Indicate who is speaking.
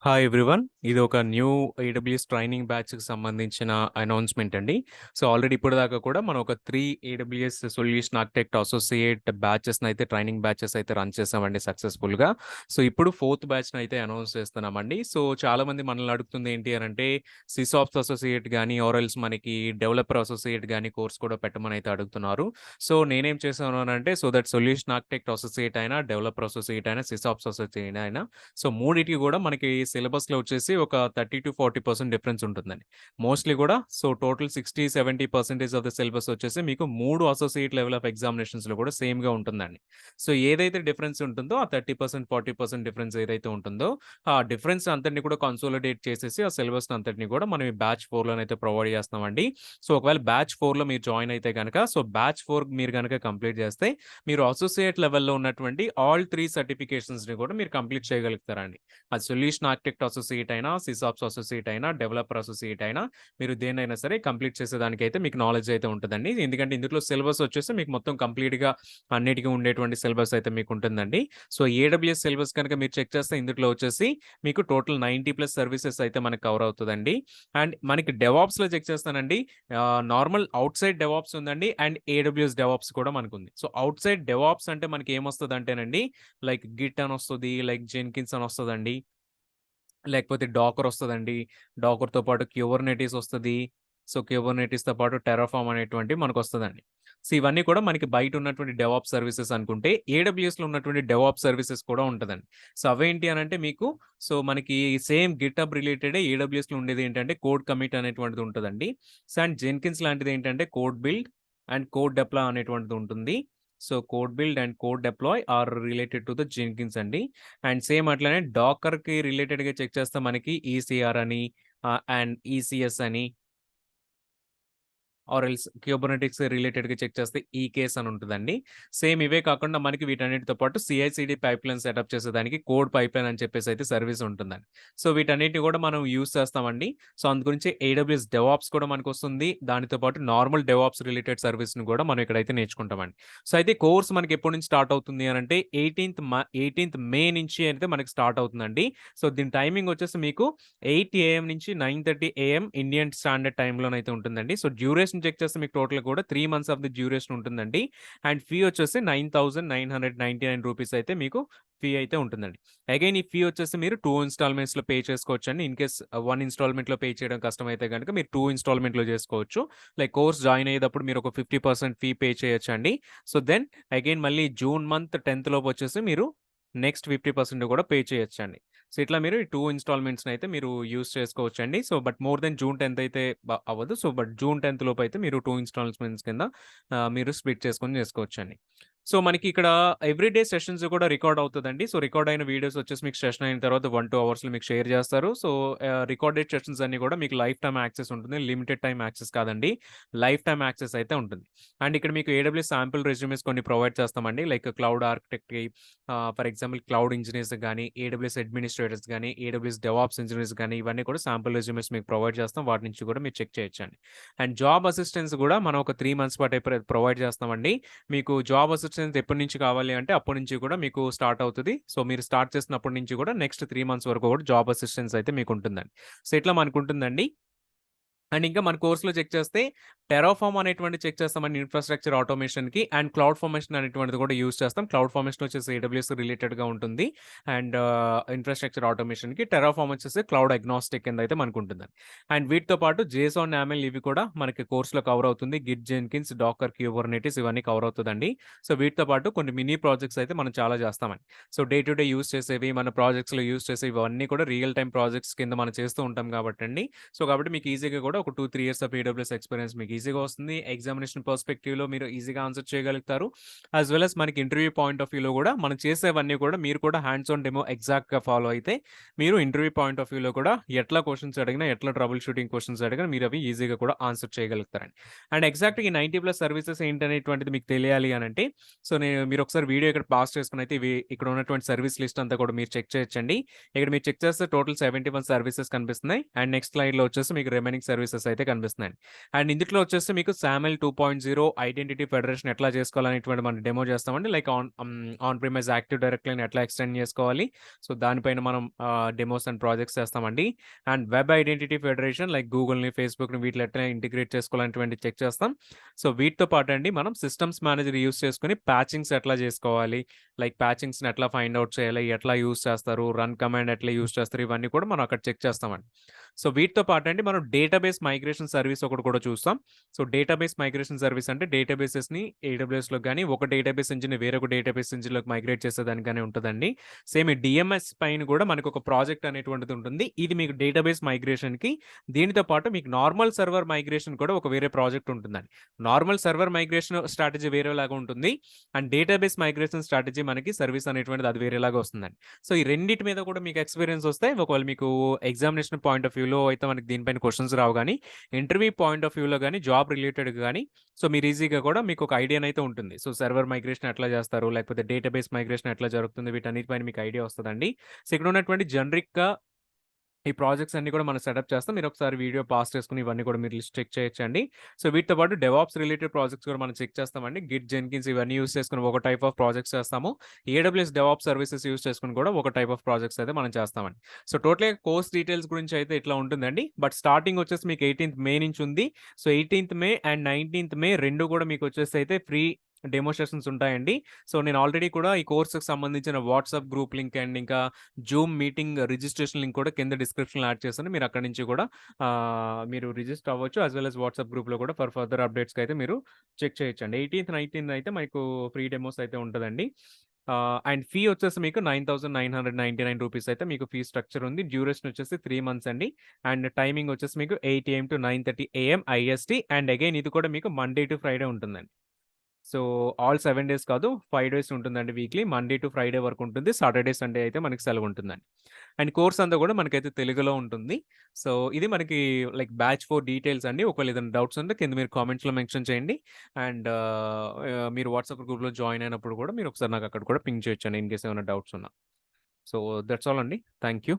Speaker 1: Hi everyone. ఇది ఒక new AWS training బ్యాచ్‌కి సంబంధించిన అనౌన్స్‌మెంట్ అండి. సో, ఆల్రెడీ ఇప్పటిదాకా కూడా మనం ఒక 3 ఏడబ్ల్యూఎస్ సొల్యూషన్ ఆర్కిటెక్ట్ అసోసియేట్ బ్యాచెస్‌నైతే ట్రైనింగ్ బ్యాచెస్ అయితే రన్ చేసామండి సక్సెస్‌ఫుల్‌గా. సో, ఇప్పుడు ఫోర్త్ బ్యాచ్‌నైతే అనౌన్స్ చేస్తున్నామండి. సో, చాలామంది మనల్ని అడుగుతుంది ఏంటి అనంటే సిసాప్స్ అసోసియేట్ గాని ఆర్ ఎల్స్ మనకి డెవలపర్ అసోసియేట్ గాని కోర్స్ కూడా పెట్టమని అయితే అడుగుతున్నారు. సో, నేనేం చేశాను అనంటే so that solution architect associate అయినా, డెవలపర్ అసోసియేట్ అయినా, సిసాప్స్ అసోసియేట్ అయినా సో, మూడిటికి గూడా మనకి సిలబస్‌లో వచ్చేసి ఒక 30-40% డిఫరెన్స్ ఉంటుందండి. మోస్ట్‌లీ గూడా so, total 60-70% of the syllabus వచ్చేసి మీకు 3 అసోసియేట్ లెవెల్ ఆఫ్ ఎగ్జామినేషన్స్‌లో కూడా సేమ్‌గా ఉంటుందండి. సో, ఏదైతే డిఫరెన్స్ ఉంటుందో ఆ 30%, 40% డిఫరెన్స్ ఏదైతే ఉంటుందో, ఆ డిఫరెన్స్ అంతటిని కూడా కన్సాలిడేట్ చేసేసి ఆ సిలబస్‌ని అంతటిని కూడా మనం ఈ బ్యాచ్ 4లోనైతే ప్రొవైడ్ చేస్తామండి. సో, ఒకవేళ బ్యాచ్ 4లో మీరు జాయిన్ అయితే గనక సో, బ్యాచ్ 4 మీరు గనక కంప్లీట్ చేస్తే మీరు అసోసియేట్ లెవెల్‌లో ఉన్నటువంటి ఆల్ 3 సర్టిఫికేషన్స్‌ని కూడా మీరు కంప్లీట్ చేయగలుగుతారండి. అది సొల్యూషన్ ఆర్కిటెక్ట్ అసోసియేట్ అయినా, సిసాప్స్ అసోసియేట్ అయినా, డెవలపర్ అసోసియేట్ అయినా, మీరు దేన్నైనా సరే కంప్లీట్ చేసేదానికైతే మీకు నాలెడ్జ్ అయితే ఉంటదండి. ఎందుకంటే ఇందులో సిలబస్ వచ్చేసి మీకు మొత్తం కంప్లీట్‌గా అన్నిటికి ఉండేటువంటి సిలబస్ అయితే మీకుంటుందండి. సో, ఏడబ్ల్యూఎస్ సిలబస్ కనుక మీరు చెక్ చేస్తే ఇందులో వచ్చేసి మీకు టోటల్ 90+ సర్వీసెస్ అయితే మనకు కవర్ అవుతదండి. అండ్ మనకి డెవాప్స్‌లో చెక్ చేస్తానండి నార్మల్ ఔట్‌సైడ్ డెవాప్స్ ఉందండి. అండ్ ఏడబ్ల్యూఎస్ డెవాప్స్ కూడా మనకుంది. సో, ఔట్‌సైడ్ డెవాప్స్ అంటే మనకేమొస్తదంటేనండి లైక్ గిట్ అనొస్తది, లైక్ జెన్కిన్స్ అనొస్తదండి. లేకపోతే డాకర్ ఒస్తదండి. డాకర్‌తో పాటు క్యూబర్నెటీస్ ఒస్తది. సో, క్యూబర్నెటీస్‌తో పాటు టెర్రాఫార్మ్ అనేటువంటివి మనకొస్తదండి. సో, ఇవన్నీ కూడా మనకి బయట ఉన్నటువంటి డెవాప్స్ సర్వీసెస్ అనుకుంటే, ఏడబ్ల్యూఎస్‌లో ఉన్నటువంటి డెవాప్స్ సర్వీసెస్ కూడా ఉంటదండి. సో, అవేంటి అనంటే మీకు సో, మనకి సేమ్ గిట్‌హబ్ రిలేటెడే ఏడబ్ల్యూఎస్‌లో ఉండేదేంటంటే కోడ్ కమిట్ అనేటువంటిది ఉంటదండి. సో, అండ్ జెన్కిన్స్ లాంటిదేంటంటే code build and code deploy అనేటువంటిది ఉంటుంది. So, code build and code deploy or related to the Jenkins అండి. అండ్ సేమ్ అట్లనే డాకర్‌కి రిలేటెడ్‌గా చెక్ చేస్తే మనకి ఈసీఆర్ అని అండ్ ఈసీఎస్ అని ఆర్ ఎల్స్ క్యూబర్నెటిక్స్ రిలేటెడ్‌గా చెక్ చేస్తే ఈ కేస్ అని ఉంటదండి. సేమ్ ఇవే కాకుండా మనకి వీటన్నిటితో పాటు సీఐసీడీ పైప్‌లైన్ సెటప్ చేసేదానికి కోడ్ పైప్‌లైన్ అని చెప్పేసి అయితే సర్వీస్ ఉంటుందండి. సో, వీటన్నిటిని కూడా మనం యూజ్ చేస్తామండి. సో, అందు గురించి ఏడబ్ల్యూఎస్ డెవాప్స్ కూడా మనకొస్తుంది. దానితో పాటు నార్మల్ డెవాప్స్ రిలేటెడ్ సర్వీస్‌ని కూడా మనం ఇక్కడైతే నేర్చుకుంటామండి. సో, అయితే కోర్స్ మనకి ఎప్పటి నుంచి స్టార్ట్ అవుతుంది అనంటే 18థ్ మే నుంచి అయితే మనకి స్టార్ట్ అవుతుందండి. సో, దీని టైమింగ్ వచ్చేసి మీకు 8 ఏఎం నుంచి 9:30 ఏఎం ఇండియన్ స్టాండర్డ్ టైమ్‌లోనైతే ఉంటుందండి. సో, డ్యూరేషన్ చెక్ చేస్తే మీకు టోటల్ కూడా 3 మంత్స్ ఆఫ్ ది డ్యూరేషన్ ఉంటుందండి. అండ్ ఫీ వచ్చేసి 9,999 రూపీస్ అయితే మీకు ఫీ అయితే ఉంటుందండి. అగైన్ ఈ ఫీ వచ్చేసి మీరు 2 ఇన్‌స్టాల్‌మెంట్స్‌లో పే చేసుకోవచ్చండి. ఇన్ కేస్ 1 ఇన్‌స్టాల్‌మెంట్‌లో పే చేయడం కష్టమైతే గనుక మీరు 2 ఇన్‌స్టాల్‌మెంట్‌లో చేసుకోవచ్చు. లైక్ కోర్స్ జాయిన్ అయ్యేటప్పుడు మీరు ఒక 50% ఫీ పే చేయొచ్చండి. సో, దెన్ అగైన్ మళ్ళీ జూన్ మంత్ 10థ్ లోపు వచ్చేసి మీరు నెక్స్ట్ 50% కూడా పే చేయొచ్చండి. సో, ఇట్లా మీరు ఈ 2 ఇన్‌స్టాల్‌మెంట్స్‌నైతే మీరు యూజ్ చేసుకోవచ్చండి. So, but more than June 10థ్ అయితే అవ్వదు. సో, బట్ జూన్ 10థ్ లోపైతే మీరు 2 ఇన్‌స్టాల్‌మెంట్స్ కింద మీరు స్ప్లిట్ చేసుకొని చేసుకోవచ్చండి. సో, మనకి ఇక్కడ ఎవ్రీడే సెషన్స్ కూడా రికార్డ్ అవుతదండి. సో, రికార్డ్ అయిన వీడియోస్ వచ్చేసి మీకు సెషన్ అయిన తర్వాత 1, 2 అవర్స్‌లో మీకు షేర్ చేస్తారు. సో, రికార్డెడ్ సెషన్స్ అన్నీ కూడా మీకు లైఫ్ టైమ్ యాక్సెస్ ఉంటుంది. లిమిటెడ్ టైమ్ యాక్సెస్ కాదండి. లైఫ్ టైమ్ యాక్సెస్ అయితే ఉంటుంది. అండ్ ఇక్కడ మీకు ఏడబ్ల్యూఎస్ శాంపుల్ రెజ్యూమెస్ కొన్ని ప్రొవైడ్ చేస్తామండి. లైక్ క్లౌడ్ ఆర్కిటెక్ట్‌కి ఫర్ ఎగ్జాంపుల్ క్లౌడ్ ఇంజినీర్స్ గాని, ఏడబ్ల్యూఎస్ అడ్మినిస్ట్రేటర్స్ గాని, ఏడబ్ల్యూఎస్ డెవాప్స్ ఇంజినీర్స్ గాని, ఇవన్నీ కూడా శాంపుల్ రెజ్యూమెస్ మీకు ప్రొవైడ్ చేస్తాం. వాటి నుంచి కూడా మీరు చెక్ చేయొచ్చండి. అండ్ జాబ్ అసిస్టెన్స్ కూడా మనం ఒక 3 మంత్స్ పాటు ప్రొవైడ్ చేస్తామండి. మీకు జాబ్ అసిస్టెన్స్ ఎప్పటి నుంచి కావాలి అంటే అప్పటి నుంచి కూడా మీకు స్టార్ట్ అవుతది. సో, మీరు స్టార్ట్ చేసినప్పటి నుంచి కూడా నెక్స్ట్ 3 మంత్స్ వరకు కూడా జాబ్ అసిస్టెన్స్ అయితే మీకుంటుందండి. సో, ఇట్లా మనకుంటుందండి. అండ్ ఇంకా మన కోర్స్‌లో చెక్ చేస్తే టెరాఫార్మ్ అనేటువంటిది చెక్ చేస్తామండి ఇన్‌ఫ్రాస్ట్రక్చర్ ఆటోమేషన్‌కి. అండ్ క్లౌడ్ ఫార్మేషన్ అనేటువంటిది కూడా యూజ్ చేస్తాం. క్లౌడ్ ఫార్మేషన్ వచ్చేసి ఏడబ్ల్యూఎస్ రిలేటెడ్‌గా ఉంటుంది. అండ్ ఇన్‌ఫ్రాస్ట్రక్చర్ ఆటోమేషన్‌కి టెరాఫార్మ్ వచ్చేసి క్లౌడ్ అగ్నాస్టిక్ కింద అయితే మనకుంటుందండి. అండ్ వీటితో పాటు జేసన్, యామెల్ ఇవి కూడా మనకి కోర్స్‌లో కవర్ అవుతుంది. గిట్, జెన్కిన్స్, డాకర్, క్యూబర్నెటిస్ ఇవన్నీ కవర్ అవుతదండి. సో, వీటితో పాటు కొన్ని మినీ ప్రాజెక్ట్స్ అయితే మనం చాలా చేస్తామండి. So, day to day use చేసేవి, మన ప్రాజెక్ట్స్‌లో యూజ్ చేసేవి ఇవన్నీ కూడా రియల్ టైమ్ ప్రాజెక్ట్స్ కింద మనం చేస్తూ ఉంటాం కాబట్టండి. సో, కాబట్టి మీకు ఈజీగా కూడా ఒక 2, 3 ఇయర్స్ ఆఫ్ ఏడబ్ల్యూఎస్ ఎక్స్‌పీరియన్స్ మీకు ఈజీగా వస్తుంది. ఎగ్జామినేషన్ పర్స్‌పెక్టివ్‌లో మీరు ఈజీగా ఆన్సర్ చేయగలుగుతారు. యాస్ వెల్ యాస్ మనకి ఇంటర్వ్యూ పాయింట్ ఆఫ్ వ్యూలో కూడా మనం చేసేవన్నీ కూడా మీరు కూడా హ్యాండ్స్ ఆన్ డెమో ఎగ్జాక్ట్‌గా ఫాలో అయితే మీరు ఇంటర్వ్యూ పాయింట్ ఆఫ్ వ్యూలో కూడా ఎట్లా క్వెషన్స్ అడిగినా, ఎట్లా ట్రబుల్ షూటింగ్ క్వెషన్స్ అడిగినా మీరు అవి ఈజీగా కూడా ఆన్సర్ చేయగలుగుతారండి. అండ్ ఎగ్జాక్ట్‌గా ఈ 90+ సర్వీసెస్ ఏంటనేటువంటిది మీకు తెలియాలి అనంటే సో, మీరు ఒకసారి వీడియో ఇక్కడ పాజ్ చేసుకొనైతే ఇవి ఇక్కడ ఉన్నటువంటి సర్వీస్ లిస్ట్ అంతా కూడా మీరు చెక్ చేయొచ్చండి. ఇక్కడ మీరు చెక్ చేస్తే టోటల్ 71 సర్వీసెస్ కనిపిస్తున్నాయి. అండ్ నెక్స్ట్ స్లైడ్‌లో వచ్చేసి మీకు రిమైనింగ్ సర్వీసెస్ ఇంటర్ఫేసెస్ అయితే కనిపిస్తున్నాయండి. అండ్ ఇందులో వచ్చేసి మీకు SAML 2.0 ఐడెంటిటీ ఫెడరేషన్ ఎట్లా చేసుకోవాలనేటువంటి మనం డెమో చేస్తామండి. లైక్ ఆన్ ప్రిమైజ్ యాక్టివ్ డైరెక్టరీని ఎట్లా ఎక్స్టెండ్ చేసుకోవాలి. సో దానిపైన మనం డెమోస్ అండ్ ప్రాజెక్ట్స్ చేస్తామండి. And web identity federation like గూగుల్‌ని, ఫేస్‌బుక్‌ని వీటిలో ఎట్లా ఇంటిగ్రేట్ చేసుకోవాలనేటువంటి చెక్ చేస్తాం. సో వీటితో పాటండి మనం సిస్టమ్స్ మేనేజర్ యూజ్ చేసుకొని ప్యాచింగ్స్ ఎట్లా చేసుకోవాలి, లైక్ ప్యాచింగ్స్‌ని ఎట్లా ఫైండ్ ఔట్ చేయాలి, ఎట్లా యూజ్ చేస్తారు, రన్ కమాండ్ ఎట్లా యూజ్ చేస్తారు, ఇవన్నీ కూడా మనం అక్కడ చెక్ చేస్తామండి. సో వీటితో పాటండి మనం డేటాబేస్ మైగ్రేషన్ సర్వీస్ ఒకటి కూడా చూస్తాం. సో డేటాబేస్ మైగ్రేషన్ సర్వీస్ అంటే డేటాబేసెస్‌ని AWS‌లోకి గాని, ఒక డేటాబేస్ ఇంజిన్‌ని వేరొక డేటాబేస్ ఇంజిన్‌లోకి మైగ్రేట్ చేసేదానికి గాని ఉంటదండి. సేమ్ ఈ DMS పైన కూడా మనకొక ప్రాజెక్ట్ అనేటువంటిది ఉంటుంది. ఇది మీకు డేటాబేస్ మైగ్రేషన్‌కి, దీనితో పాటు మీకు నార్మల్ సర్వర్ మైగ్రేషన్ కూడా ఒక వేరే ప్రాజెక్ట్ ఉంటుందండి. నార్మల్ సర్వర్ మైగ్రేషన్ స్ట్రాటజీ వేరేలాగా ఉంటుంది. అండ్ డేటాబేస్ మైగ్రేషన్ స్ట్రాటజీ మనకి సర్వీస్ అనేటువంటిది అది వేరేలాగా వస్తుందండి. సో ఈ రెండిటి మీద కూడా మీకు ఎక్స్‌పీరియన్స్ వస్తే ఒకవేళ మీకు ఎగ్జామినేషన్ పాయింట్ ఆఫ్ వ్యూలో అయితే మనకి దీనిపైన క్వెషన్స్ రావు గానీ, ఇంటర్వ్యూ పాయింట్ ఆఫ్ వ్యూలో గానీ, జాబ్ రిలేటెడ్‌గా గానీ, సో మీరు ఈజీగా కూడా మీకు ఒక ఐడియానైతే ఉంటుంది. సో సర్వర్ మైగ్రేషన్ ఎట్లా చేస్తారు? లేకపోతే డేటాబేస్ మైగ్రేషన్ ఎట్లా జరుగుతుంది? వీటన్నిటి పైన మీకు ఐడియా వస్తదండి. సో ఇక్కడ ఉన్నటువంటి జనరిక్‌గా ఈ ప్రాజెక్ట్స్ అన్నీ కూడా మనం సెటప్ చేస్తాం. మీరొకసారి వీడియో పాజ్ చేసుకొని ఇవన్నీ కూడా మీరు లిస్ట్ చెక్ చేయొచ్చండి. సో వీటితో పాటు డెవాప్స్ రిలేటెడ్ ప్రాజెక్ట్స్ కూడా మనం చెక్ చేస్తామండి. గిట్, జెన్కిన్స్ ఇవన్నీ యూజ్ చేసుకొని ఒక టైప్ ఆఫ్ ప్రాజెక్ట్స్ చేస్తాము. AWS డెవాప్స్ సర్వీసెస్ యూజ్ చేసుకొని కూడా ఒక టైప్ ఆఫ్ ప్రాజెక్ట్స్ అయితే మనం చేస్తామండి. సో టోటల్‌గా కోర్స్ డీటెయిల్స్ గురించి అయితే ఇట్లా ఉంటుందండి. బట్ స్టార్టింగ్ వచ్చేసి మీకు 18థ్ మే నుంచి ఉంది. సో 18థ్ మే అండ్ 19థ్ మే 2 కూడా మీకొచ్చేసి అయితే ఫ్రీ డెమో సెషన్స్ ఉంటాయండి. సో నేను ఆల్రెడీ కూడా ఈ కోర్స్‌కి సంబంధించిన వాట్సాప్ గ్రూప్ లింక్ అండ్ ఇంకా జూమ్ మీటింగ్ రిజిస్ట్రేషన్ లింక్ కూడా కింద డిస్క్రిప్షన్‌లో యాడ్ చేశాను. మీరు అక్కడి నుంచి కూడా మీరు రిజిస్టర్ అవ్వచ్చు. యాస్ వెల్ యాస్ వాట్సాప్ గ్రూప్‌లో కూడా ఫర్ ఫర్దర్ అప్డేట్స్‌కి అయితే మీరు చెక్ చేయొచ్చండి. 18థ్, 19థ్ అయితే మీకు ఫ్రీ డెమోస్ అయితే ఉంటదండి. అండ్ ఫీ వచ్చేసి మీకు రూ. 9,999 అయితే మీకు ఫీ స్ట్రక్చర్ ఉంది. డ్యూరేషన్ వచ్చేసి 3 మంత్స్ అండి. అండ్ టైమింగ్ వచ్చేసి మీకు 8 AM to 9:30 AM IST and again ఇది కూడా మీకు మండే టు ఫ్రైడే ఉంటుందండి. సో, ఆల్ 7 డేస్ కాదు. 5 డేస్ ఉంటుందండి వీక్లీ. మండే టు ఫ్రైడే వరకు ఉంటుంది. సాటర్‌డే, సండే అయితే మనకి సెలవుంటుందండి. అండ్ కోర్స్ అంతా కూడా మనకైతే తెలుగులో ఉంటుంది. సో, ఇది మనకి లైక్ బ్యాచ్ 4 డీటెయిల్స్ అండి. ఒకవేళ ఏదైనా డౌట్స్ ఉంటే కింద మీరు కామెంట్స్‌లో మెన్షన్ చేయండి. అండ్ మీరు వాట్సాప్ గ్రూప్‌లో జాయిన్ అయినప్పుడు కూడా మీరు ఒకసారి నాకు అక్కడ కూడా పింగ్ చేయొచ్చండి ఇన్ కేస్ ఏమైనా డౌట్స్ ఉన్నా. సో, దట్స్ ఆల్ అండి. Thank you.